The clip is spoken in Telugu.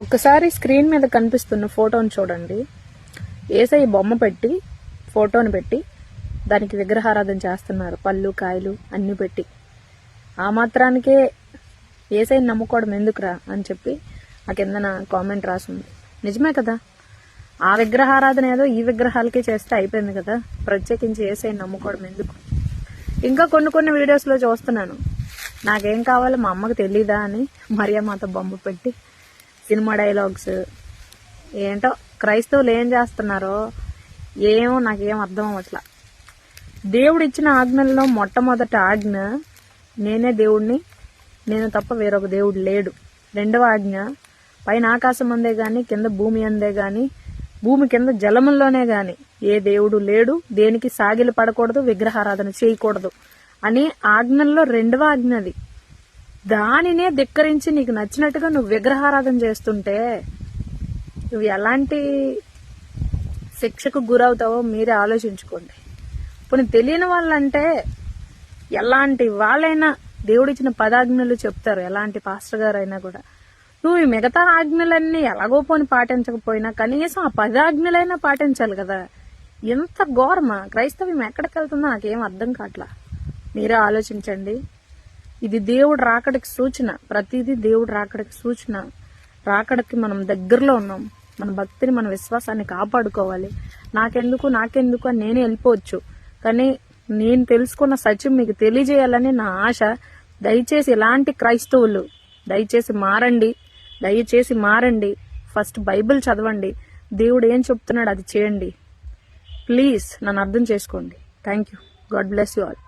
ఒకసారి స్క్రీన్ మీద కనిపిస్తున్న ఫోటోని చూడండి. యేసయ్య బొమ్మ పెట్టి ఫోటోని పెట్టి దానికి విగ్రహారాధన చేస్తున్నారు. పళ్ళు కాయలు అన్ని పెట్టి. ఆ మాత్రానికే యేసయ్యని నమ్ముకోవడం ఎందుకురా అని చెప్పి ఆ కిందన కామెంట్ రాసింది. నిజమే కదా, ఆ విగ్రహారాధన ఏదో ఈ విగ్రహాలకే చేస్తే అయిపోయింది కదా, ప్రత్యేకించి యేసయ్యని నమ్ముకోవడం ఎందుకు? ఇంకా కొన్ని వీడియోస్లో చూస్తున్నాను, నాకేం కావాలో మా అమ్మకి తెలీదా అని మరియమాత బొమ్మ పెట్టి సినిమా డైలాగ్స్ ఏంటో క్రైస్తవులు ఏం చేస్తున్నారో ఏమో నాకేం అర్థం అవ్వట్లా. దేవుడు ఇచ్చిన ఆజ్ఞల్లో మొట్టమొదటి ఆజ్ఞ నేనే దేవుడిని, నేను తప్ప వేరొక దేవుడు లేడు. రెండవ ఆజ్ఞ పైన ఆకాశం అందే గాని కింద భూమి అందే గాని భూమి కింద జలముల్లోనే గాని ఏ దేవుడు లేడు, దేనికి సాగిలి పడకూడదు, విగ్రహారాధన చేయకూడదు అని ఆజ్ఞల్లో రెండవ ఆజ్ఞ అది. దానినే ధిక్కరించి నీకు నచ్చినట్టుగా నువ్వు విగ్రహారాధన చేస్తుంటే నువ్వు ఎలాంటి శిక్షకు గురవుతావో మీరే ఆలోచించుకోండి. ఇప్పుడు తెలియని వాళ్ళంటే ఎలాంటి వాళ్ళైనా దేవుడిచ్చిన పదాజ్ఞలు చెప్తారు, ఎలాంటి పాస్టర్ గారు అయినా కూడా. నువ్వు ఈ మిగతా ఆజ్ఞలన్నీ ఎలాగో పోని పాటించకపోయినా కనీసం ఆ పదాజ్ఞలైనా పాటించాలి కదా. ఎంత ఘోరమా క్రైస్తవ్యం, ఎక్కడికి వెళ్తుందో నాకేం అర్థం కావట్లా. మీరే ఆలోచించండి. ఇది దేవుడు రాకడికి సూచన, ప్రతిదీ దేవుడు రాకడికి సూచన. రాకడికి మనం దగ్గరలో ఉన్నాం. మన భక్తిని, మన విశ్వాసాన్ని కాపాడుకోవాలి. నాకెందుకు అని నేనే వెళ్ళిపోవచ్చు, కానీ నేను తెలుసుకున్న సత్యం మీకు తెలియజేయాలని నా ఆశ. దయచేసి ఇలాంటి క్రైస్తవులు దయచేసి మారండి. ఫస్ట్ బైబిల్ చదవండి, దేవుడు ఏం చెప్తున్నాడు అది చేయండి. ప్లీజ్ నన్ను అర్థం చేసుకోండి. Thank you. God bless you all.